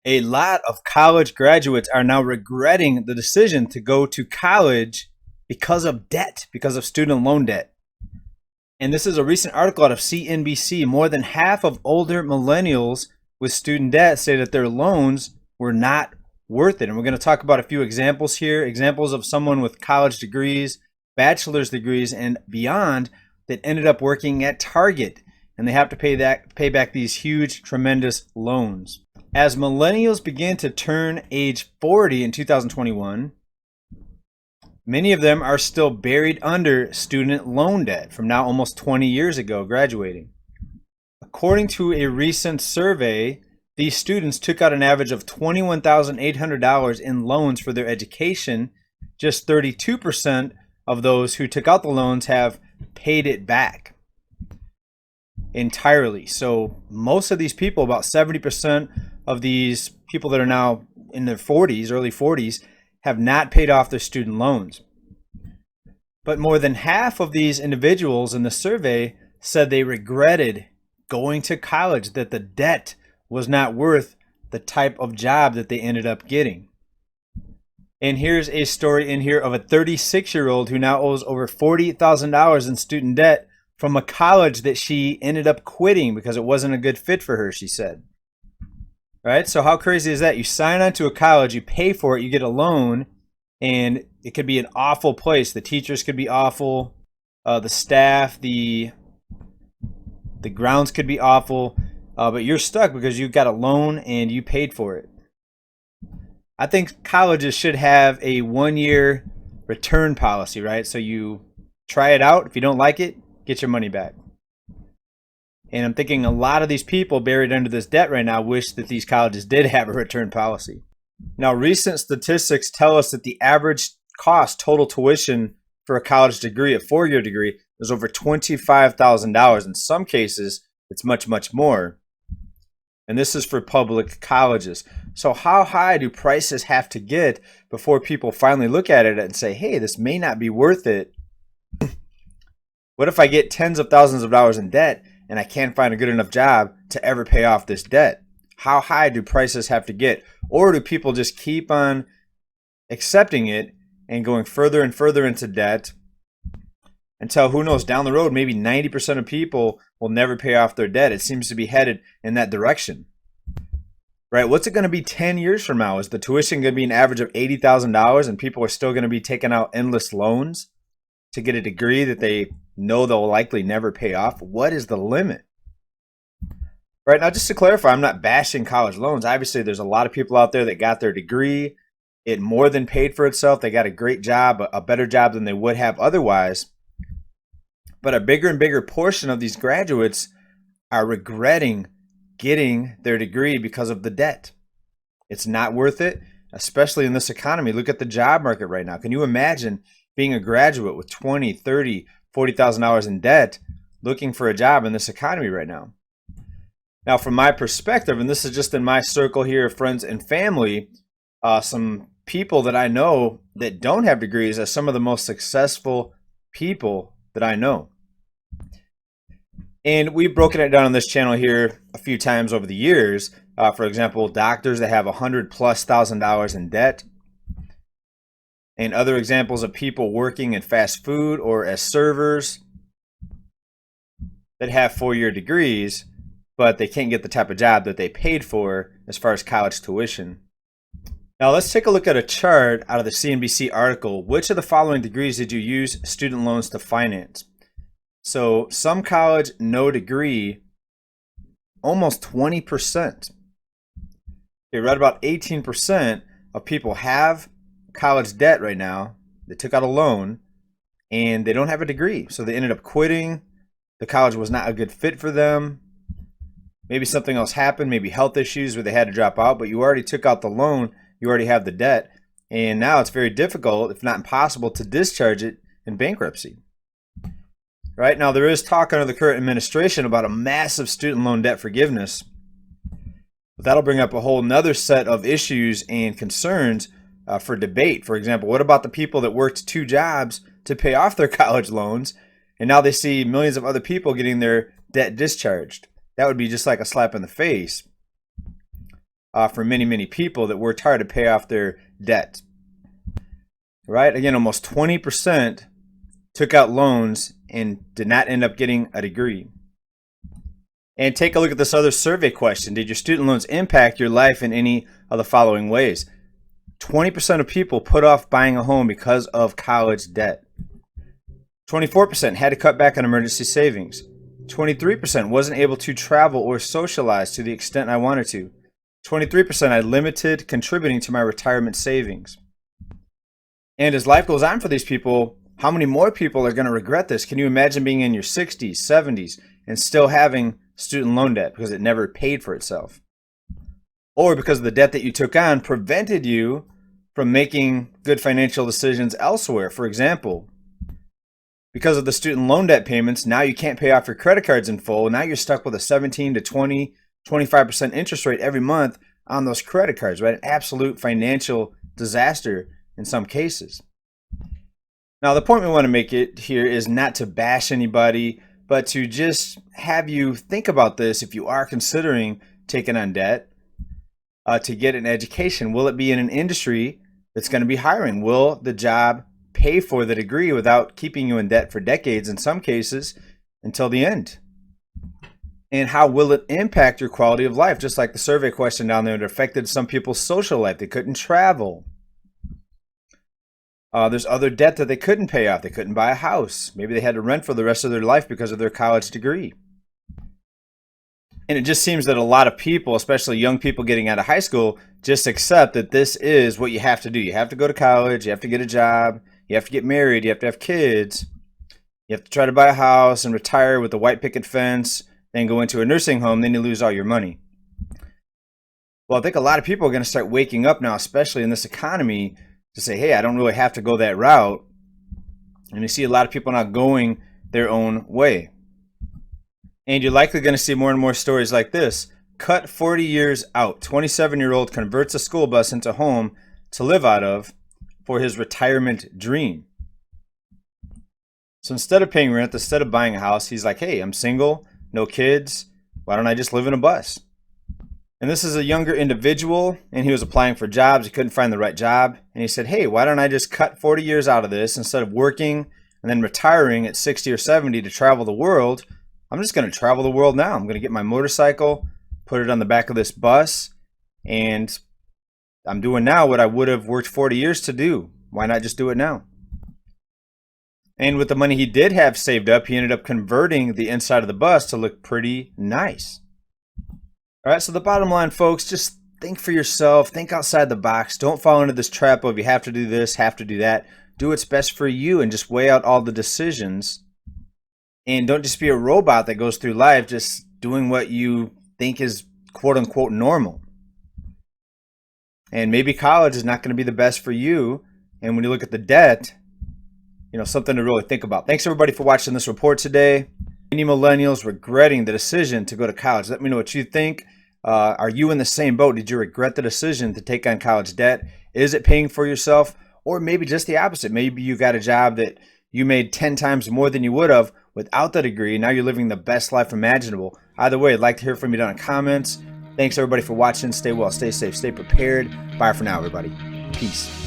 A lot of college graduates are now regretting the decision to go to college because of debt, because of student loan debt. And this is a recent article out of CNBC. More than half of older millennials with student debt say that their loans were not worth it. And we're going to talk about a few examples here, examples of someone with college degrees, bachelor's degrees, and beyond that ended up working at Target. And they have to pay back these huge, tremendous loans. As millennials begin to turn age 40 in 2021, many of them are still buried under student loan debt from now almost 20 years ago graduating. According to a recent survey, these students took out an average of $21,800 in loans for their education. Just 32% of those who took out the loans have paid it back entirely. So most of these people, about 70% of these people that are now in their 40s, early 40s, have not paid off their student loans. But more than half of these individuals in the survey said they regretted going to college, that the debt was not worth the type of job that they ended up getting. And here's a story in here of a 36-year-old who now owes over $40,000 in student debt from a college that she ended up quitting because it wasn't a good fit for her, she said. Right? So how crazy is that? You sign on to a college, you pay for it, you get a loan, and it could be an awful place. The teachers could be awful, the staff, the grounds could be awful, but you're stuck because you got a loan and you paid for it. I think colleges should have a 1-year return policy, right? So you try it out. If you don't like it, get your money back. And I'm thinking a lot of these people buried under this debt right now wish that these colleges did have a return policy. Now, recent statistics tell us that the average cost, total tuition for a college degree, a 4-year degree, is over $25,000. In some cases, it's much, much more. And this is for public colleges. So how high do prices have to get before people finally look at it and say, hey, this may not be worth it? What if I get tens of thousands of dollars in debt and I can't find a good enough job to ever pay off this debt? How high do prices have to get? Or do people just keep on accepting it and going further and further into debt until, who knows, down the road, maybe 90% of people will never pay off their debt? It seems to be headed in that direction. Right? What's it going to be 10 years from now? Is the tuition going to be an average of $80,000 and people are still going to be taking out endless loans to get a degree that they know they'll likely never pay off? What is the limit? Right, now, just to clarify, I'm not bashing college loans. Obviously, there's a lot of people out there that got their degree. It more than paid for itself. They got a great job, a better job than they would have otherwise. But a bigger and bigger portion of these graduates are regretting getting their degree because of the debt. It's not worth it, especially in this economy. Look at the job market right now. Can you imagine being a graduate with $20,000, $30,000, $40,000 in debt looking for a job in this economy right now? Now, from my perspective, and this is just in my circle here of friends and family, some people that I know that don't have degrees are some of the most successful people that I know. And we've broken it down on this channel here a few times over the years. For example, doctors that have $100,000+ in debt, and other examples of people working in fast food or as servers that have 4-year degrees, but they can't get the type of job that they paid for as far as college tuition. Now let's take a look at a chart out of the CNBC article. Which of the following degrees did you use student loans to finance? So some college, no degree, almost 20%. Okay, right about 18% of people have college debt right now. They took out a loan and they don't have a degree. So they ended up quitting. The college was not a good fit for them. Maybe something else happened, maybe health issues where they had to drop out, but you already took out the loan, you already have the debt, and now it's very difficult, if not impossible, to discharge it in bankruptcy. Right now, there is talk under the current administration about a massive student loan debt forgiveness, but that'll bring up a whole nother set of issues and concerns for debate. For example, what about the people that worked 2 jobs to pay off their college loans, and now they see millions of other people getting their debt discharged? That would be just like a slap in the face. for many, many people that worked hard to pay off their debt. Right? Again, almost 20% took out loans and did not end up getting a degree. And take a look at this other survey question. Did your student loans impact your life in any of the following ways? 20% of people put off buying a home because of college debt. 24% had to cut back on emergency savings. 23% wasn't able to travel or socialize to the extent I wanted to. 23% I limited contributing to my retirement savings. And as life goes on for these people, how many more people are going to regret this? Can you imagine being in your 60s, 70s, and still having student loan debt because it never paid for itself? Or because the debt that you took on prevented you from making good financial decisions elsewhere. For example, because of the student loan debt payments, now you can't pay off your credit cards in full. Now you're stuck with a 17 to 20, 25% interest rate every month on those credit cards, right? An absolute financial disaster in some cases. Now, the point we want to make it here is not to bash anybody, but to just have you think about this if you are considering taking on debt to get an education. Will it be in an industry that's going to be hiring? Will the job pay for the degree without keeping you in debt for decades, in some cases, until the end? And how will it impact your quality of life? Just like the survey question down there, it affected some people's social life. They couldn't travel. There's other debt that they couldn't pay off. They couldn't buy a house. Maybe they had to rent for the rest of their life because of their college degree. And it just seems that a lot of people, especially young people getting out of high school, just accept that this is what you have to do. You have to go to college. You have to get a job. You have to get married. You have to have kids. You have to try to buy a house and retire with a white picket fence, then go into a nursing home. Then you lose all your money. Well, I think a lot of people are going to start waking up now, especially in this economy, to say, hey, I don't really have to go that route. And you see a lot of people now going their own way. And you're likely going to see more and more stories like this. Cut 40 years out. 27-year-old converts a school bus into a home to live out of for his retirement dream. So instead of paying rent, instead of buying a house, he's like, hey, I'm single, no kids. Why don't I just live in a bus? And this is a younger individual, and he was applying for jobs. He couldn't find the right job. And he said, hey, why don't I just cut 40 years out of this instead of working and then retiring at 60 or 70 to travel the world? I'm just going to travel the world now. I'm going to get my motorcycle, put it on the back of this bus, and I'm doing now what I would have worked 40 years to do. Why not just do it now? And with the money he did have saved up, he ended up converting the inside of the bus to look pretty nice. All right, so the bottom line, folks, just think for yourself. Think outside the box. Don't fall into this trap of you have to do this, have to do that. Do what's best for you and just weigh out all the decisions. And don't just be a robot that goes through life just doing what you think is quote-unquote normal. And maybe college is not going to be the best for you. And when you look at the debt, something to really think about. Thanks, everybody, for watching this report today. Any millennials regretting the decision to go to college? Let me know what you think. Are you in the same boat? Did you regret the decision to take on college debt? Is it paying for yourself? Or maybe just the opposite. Maybe you got a job that you made 10 times more than you would have without the degree. Now you're living the best life imaginable. Either way, I'd like to hear from you down in the comments. Thanks, everybody, for watching. Stay well, stay safe, stay prepared. Bye for now, everybody. Peace.